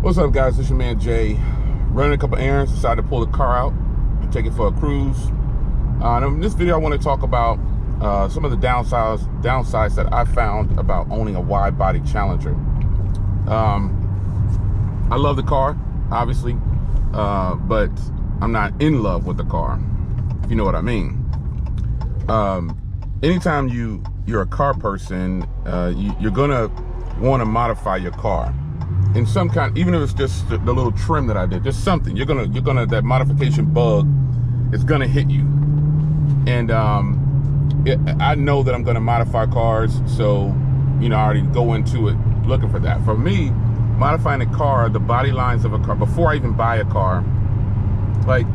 What's up, guys? This your man Jay, running a couple errands. Decided to pull the car out and take it for a cruise. In this video I want to talk about some of the downsides that I found about owning a wide body Challenger. I love the car, obviously, but I'm not in love with the car, if you know what I mean. Anytime you're a car person, you're gonna want to modify your car in some kind, even if it's just the little trim that I did, just something. You're gonna that modification bug is gonna hit you. And I know that I'm gonna modify cars, so I already go into it looking for that. For me, modifying a car, the body lines of a car, before I even buy a car, like,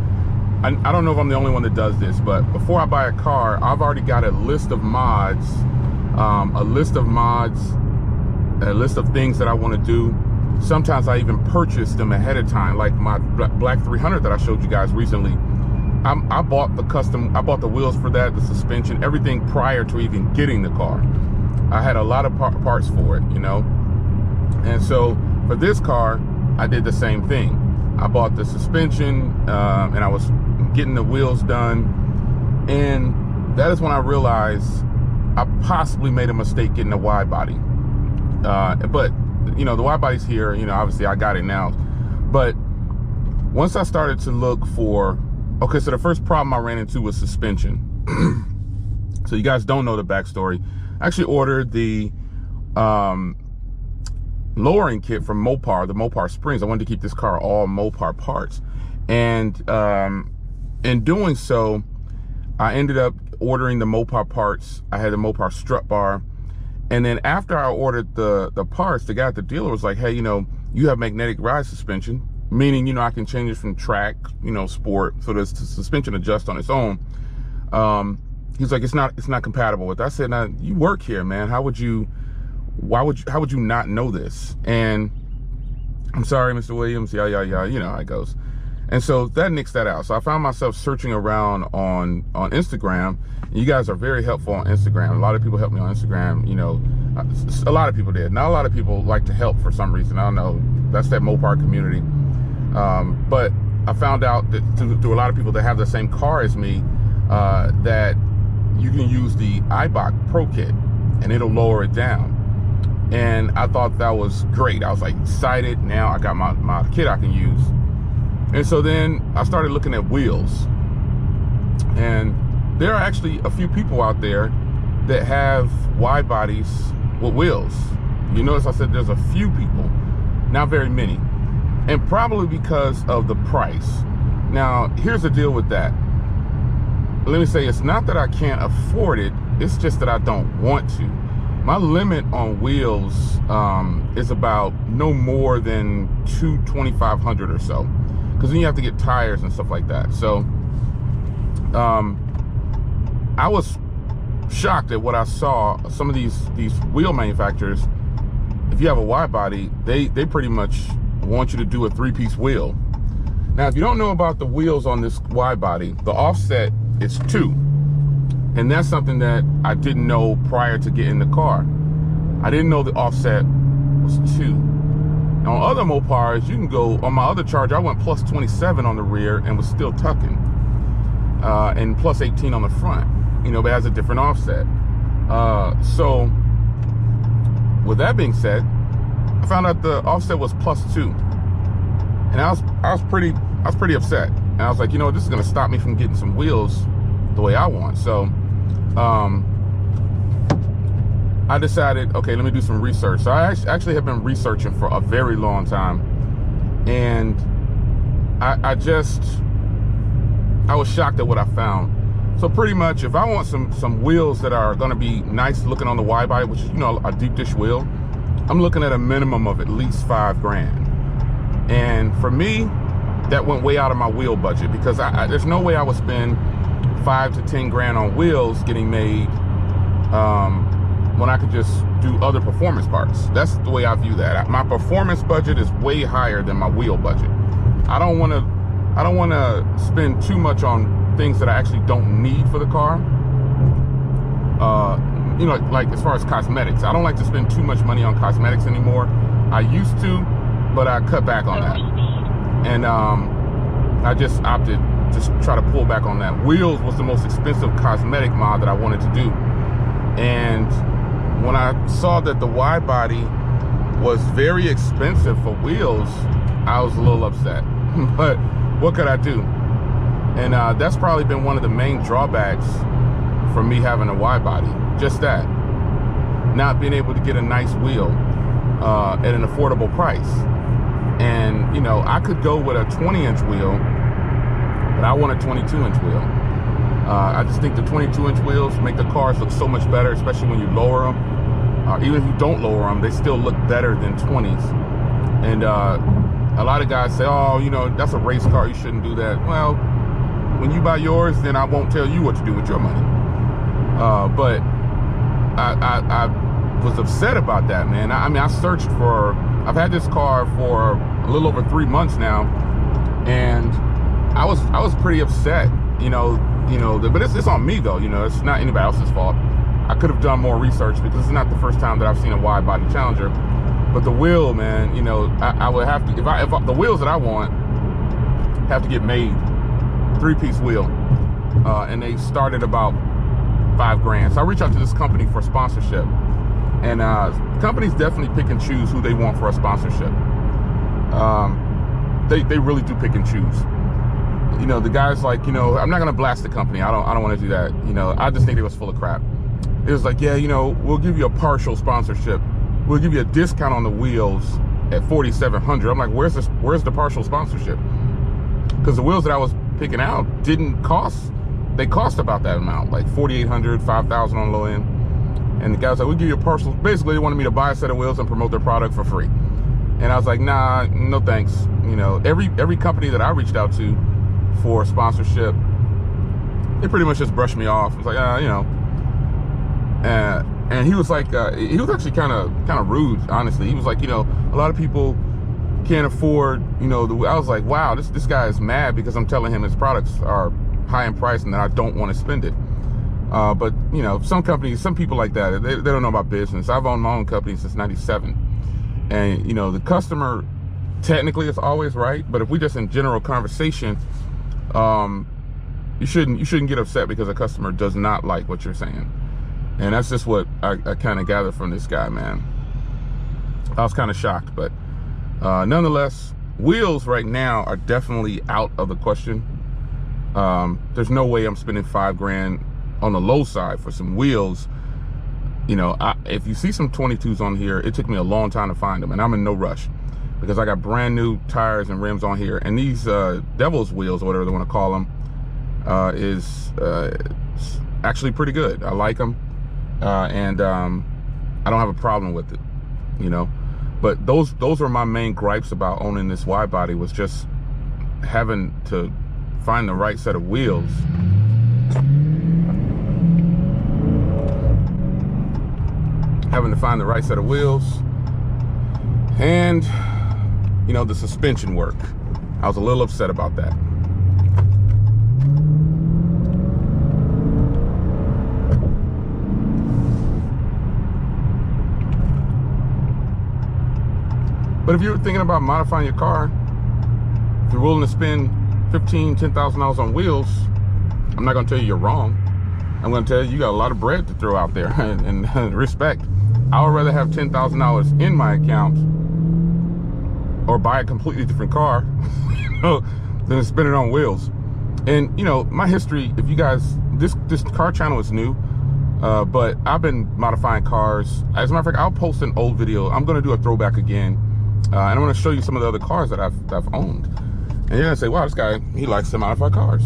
I don't know if I'm the only one that does this, but before I buy a car, I've already got a list of mods, a list of things that I want to do. Sometimes I even purchase them ahead of time, like my Black 300 that I showed you guys recently. I bought the wheels for that, the suspension, everything prior to even getting the car. I had a lot of parts for it, And so for this car, I did the same thing. I bought the suspension, and I was getting the wheels done. And that is when I realized I possibly made a mistake getting a wide body. But the wide body's here, obviously I got it now. But once I started to look for, okay, so the first problem I ran into was suspension. So you guys don't know the backstory. I actually ordered the lowering kit from MOPAR, the MOPAR springs. I wanted to keep this car all MOPAR parts. And in doing so, I ended up ordering the MOPAR parts. I had the MOPAR strut bar. And then after I ordered the parts, the guy at the dealer was like, hey, you have magnetic ride suspension, meaning, I can change it from track, sport, so the suspension adjusts on its own. He's like, it's not compatible with that. I said, now, you work here, man. How would you not know this? And I'm sorry, Mr. Williams, yeah, you know how it goes. And so that nixed that out. So I found myself searching around on Instagram. You guys are very helpful on Instagram. A lot of people help me on Instagram. A lot of people did. Not a lot of people like to help for some reason. I don't know. That's that MOPAR community. But I found out that through a lot of people that have the same car as me, that you can use the iBox Pro Kit and it'll lower it down. And I thought that was great. I was like excited. Now I got my kit I can use. And so then I started looking at wheels. And there are actually a few people out there that have wide bodies with wheels. You notice I said there's a few people, not very many. And probably because of the price. Now, here's the deal with that. Let me say, it's not that I can't afford it, it's just that I don't want to. My limit on wheels is about no more than $2,500 or so. Because then you have to get tires and stuff like that. So I was shocked at what I saw. Some of these wheel manufacturers, if you have a wide body, they pretty much want you to do a 3-piece wheel. Now, if you don't know about the wheels on this wide body, the offset is 2. And that's something that I didn't know prior to getting the car. I didn't know the offset was 2. Now, on other Mopars, you can go, on my other Charger, I went plus 27 on the rear and was still tucking. And plus 18 on the front, but it has a different offset. So with that being said, I found out the offset was plus 2. And I was pretty upset. And I was like, this is gonna stop me from getting some wheels the way I want. So I decided, okay, let me do some research. So I actually have been researching for a very long time. And I was shocked at what I found. So pretty much, if I want some wheels that are gonna be nice looking on the wide body, which is, a deep dish wheel, I'm looking at a minimum of at least $5,000. And for me, that went way out of my wheel budget, because there's no way I would spend $5 to $10,000 on wheels getting made when I could just do other performance parts. That's the way I view that. My performance budget is way higher than my wheel budget. I don't want to spend too much on things that I actually don't need for the car. Like as far as cosmetics, I don't like to spend too much money on cosmetics anymore. I used to, but I cut back on that. And I just opted to try to pull back on that. Wheels was the most expensive cosmetic mod that I wanted to do. And when I saw that the wide body was very expensive for wheels, I was a little upset. But what could I do? And that's probably been one of the main drawbacks for me having a wide body. Just that. Not being able to get a nice wheel at an affordable price. And, you know, I could go with a 20-inch wheel, but I want a 22-inch wheel. I just think the 22-inch wheels make the cars look so much better, especially when you lower them. Even if you don't lower them, they still look better than 20s. And a lot of guys say, oh, you know, that's a race car, you shouldn't do that. Well, when you buy yours, then I won't tell you what to do with your money. But I was upset about that, man. I mean, I searched for, I've had this car for a little over 3 months now, and I was pretty upset, you know, but it's on me though, you know, it's not anybody else's fault. I could have done more research because it's not the first time that I've seen a wide body Challenger. But the wheel, man, you know, I would have to, if the wheels that I want have to get made, 3-piece wheel, and they started about $5 grand. So I reached out to this company for sponsorship, and companies definitely pick and choose who they want for a sponsorship. They really do pick and choose. You know, the guys like, you know, I'm not gonna blast the company. I don't want to do that. You know, I just think it was full of crap. It was like, yeah, you know, we'll give you a partial sponsorship. We'll give you a discount on the wheels at $4,700. I'm like, where's the partial sponsorship? Because the wheels that I was picking out didn't cost. They cost about that amount, like $4,800, $5,000 on low end. And the guy was like, we'll give you a partial. Basically, they wanted me to buy a set of wheels and promote their product for free. And I was like, nah, no thanks. You know, every company that I reached out to for sponsorship, they pretty much just brushed me off. It was like, you know. And he was like, he was actually kind of rude, honestly. He was like, you know, a lot of people can't afford, you know, I was like, wow, this guy is mad because I'm telling him his products are high in price and that I don't want to spend it. But, you know, some people like that, they don't know about business. I've owned my own company since '97. And, you know, the customer technically is always right. But if we just in general conversation, you shouldn't get upset because a customer does not like what you're saying. And that's just what I kind of gathered from this guy, man. I was kind of shocked, but nonetheless, wheels right now are definitely out of the question. There's no way I'm spending $5 grand on the low side for some wheels. You know, if you see some 22s on here, it took me a long time to find them, and I'm in no rush because I got brand new tires and rims on here. And these Devil's wheels, or whatever they want to call them, is actually pretty good. I like them. And I don't have a problem with it, you know. But those were my main gripes about owning this wide body, was just having to find the right set of wheels. And, you know, the suspension work. I was a little upset about that. But if you're thinking about modifying your car, if you're willing to spend $15,000, $10,000 on wheels, I'm not going to tell you you're wrong. I'm going to tell you got a lot of bread to throw out there, and respect. I would rather have $10,000 in my account or buy a completely different car, you know, than spend it on wheels. And, you know, my history, if you guys, this car channel is new, but I've been modifying cars. As a matter of fact, I'll post an old video. I'm going to do a throwback again. And I'm going to show you some of the other cars that I've owned. And you're going to say, wow, this guy, he likes to modify cars.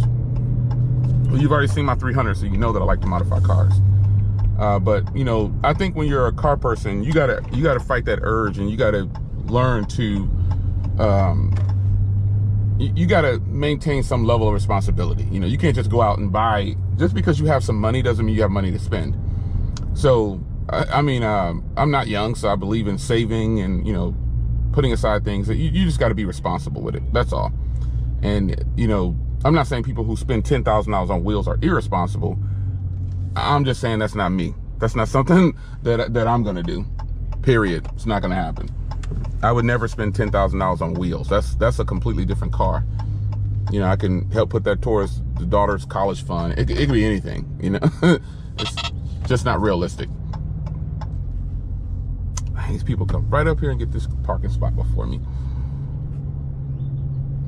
Well, you've already seen my 300, so you know that I like to modify cars. But, you know, I think when you're a car person, you gotta fight that urge, and you gotta learn to, you gotta maintain some level of responsibility. You know, you can't just go out and buy, just because you have some money doesn't mean you have money to spend. So, I mean, I'm not young, so I believe in saving and, you know, putting aside things. You just got to be responsible with it. That's all. And, you know, I'm not saying people who spend $10,000 on wheels are irresponsible. I'm just saying that's not me. That's not something that I'm going to do. Period. It's not going to happen. I would never spend $10,000 on wheels. That's a completely different car. You know, I can help put that towards the daughter's college fund. It could be anything, you know. It's just not realistic. These people come right up here and get this parking spot before me.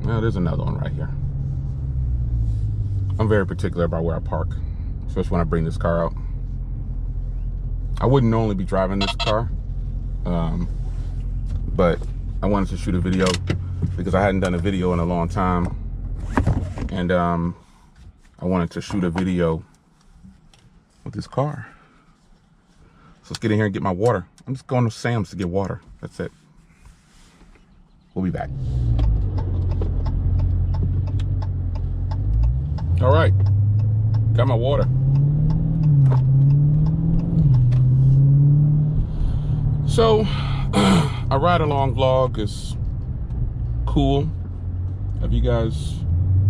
Now there's another one right here. I'm very particular about where I park, especially when I bring this car out. I wouldn't normally be driving this car, but I wanted to shoot a video because I hadn't done a video in a long time, and I wanted to shoot a video with this car. So let's get in here and get my water. I'm just going to Sam's to get water. That's it. We'll be back. All right, got my water. So, a ride along vlog is cool. Have you guys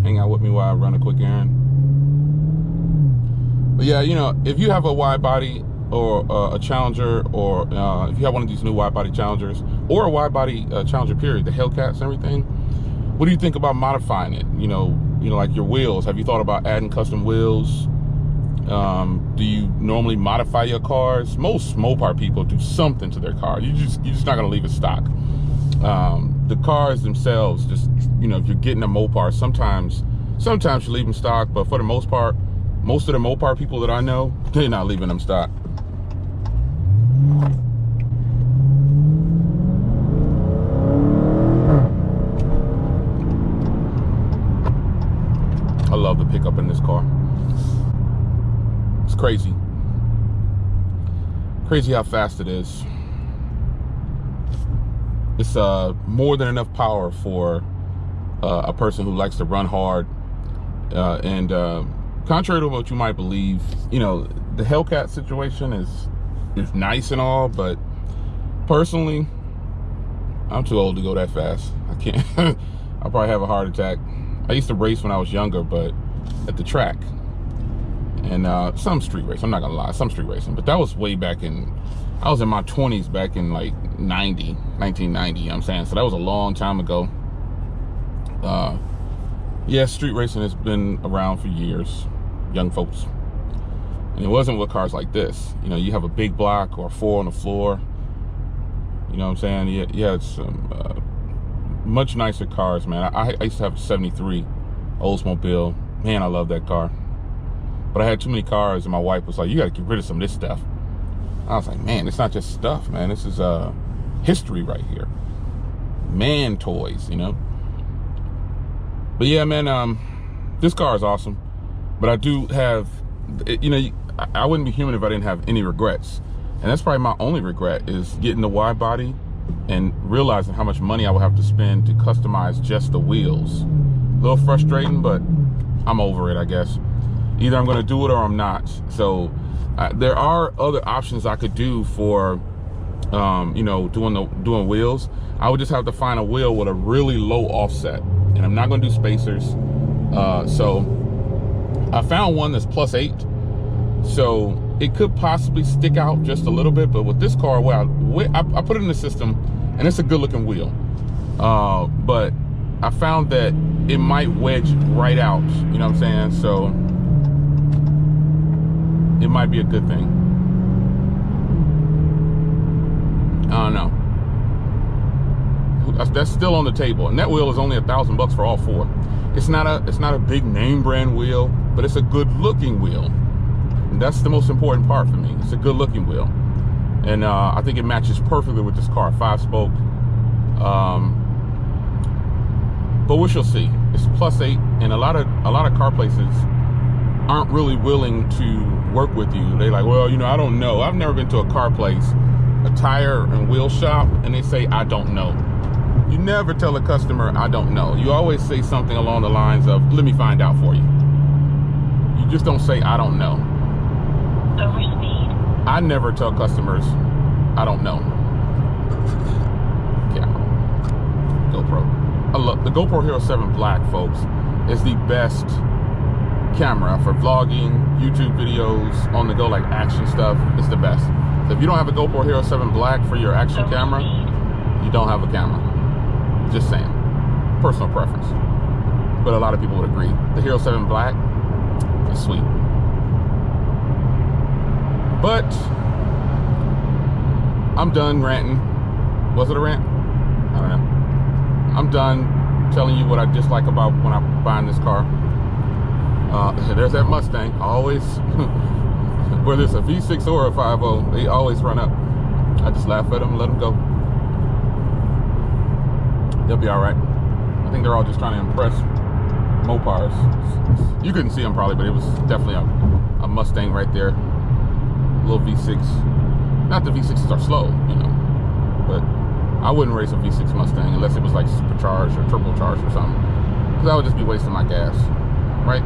hang out with me while I run a quick errand? But yeah, you know, if you have a wide body or a Challenger, or if you have one of these new wide body Challengers, or a wide body Challenger period, the Hellcats and everything, what do you think about modifying it? You know, like your wheels. Have you thought about adding custom wheels? Do you normally modify your cars? Most Mopar people do something to their car. You're just not gonna leave it stock. The cars themselves, just, you know, if you're getting a Mopar, sometimes you leave them stock, but for the most part, most of the Mopar people that I know, they're not leaving them stock. I love the pickup in this car. It's crazy. Crazy how fast it is. It's more than enough power for a person who likes to run hard. And contrary to what you might believe, you know, the Hellcat situation is nice and all, but personally, I'm too old to go that fast. I can't. I'll probably have a heart attack. I used to race when I was younger, but at the track. And some street racing, I'm not gonna lie, some street racing, but that was way back in, I was in my 20s back in like 1990, you know what I'm saying? So that was a long time ago. Yeah, street racing has been around for years, young folks. And it wasn't with cars like this. You know, you have a big block or 4 on the floor. You know what I'm saying? You had some much nicer cars, man. I used to have a 73 Oldsmobile. Man, I love that car. But I had too many cars, and my wife was like, you gotta get rid of some of this stuff. I was like, man, it's not just stuff, man. This is history right here. Man toys, you know? But yeah, man, this car is awesome. But I do have, you know, I wouldn't be human if I didn't have any regrets. And that's probably my only regret, is getting the wide body and realizing how much money I would have to spend to customize just the wheels. A little frustrating, but I'm over it, I guess. Either I'm gonna do it or I'm not. So there are other options I could do for, you know, doing wheels. I would just have to find a wheel with a really low offset, and I'm not gonna do spacers. So I found one that's +8, so it could possibly stick out just a little bit. But with this car, well, I put it in the system, and it's a good-looking wheel. But I found that it might wedge right out. You know what I'm saying? So it might be a good thing. I don't know. That's still on the table, and that wheel is only $1,000 for all 4. It's not a big name brand wheel, but it's a good looking wheel, and that's the most important part for me. It's a good looking wheel, and I think it matches perfectly with this car, 5-spoke. But we shall see. It's +8, and a lot of car places aren't really willing to work with you. They like, well, you know, I don't know. I've never been to a car place, a tire and wheel shop, and they say, I don't know. You never tell a customer, I don't know. You always say something along the lines of, let me find out for you. You just don't say, I don't know. Overspeed. I never tell customers, I don't know. Yeah. GoPro. I love the GoPro Hero 7 Black, folks. Is the best camera for vlogging, YouTube videos, on the go, like action stuff. It's the best. So if you don't have a GoPro Hero 7 Black for your action camera, you don't have a camera. Just saying. Personal preference. But a lot of people would agree. The Hero 7 Black is sweet. But I'm done ranting. Was it a rant? I don't know. I'm done telling you what I dislike about when I'm buying this car. There's that Mustang. Always, whether it's a V6 or a 5.0, they always run up. I just laugh at them and let them go. They'll be all right. I think they're all just trying to impress Mopars. You couldn't see them probably, but it was definitely a Mustang right there. Little V6. Not the V6s are slow, you know, but I wouldn't race a V6 Mustang unless it was like supercharged or turbocharged or something, because I would just be wasting my gas, right?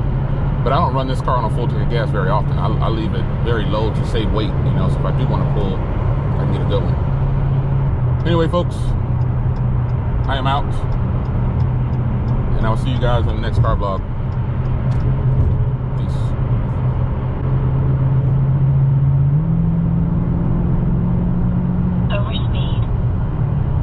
But I don't run this car on a full tank of gas very often. I leave it very low to save weight, you know, so if I do want to pull, I can get a good one. Anyway, folks, I am out, and I'll see you guys on the next car vlog.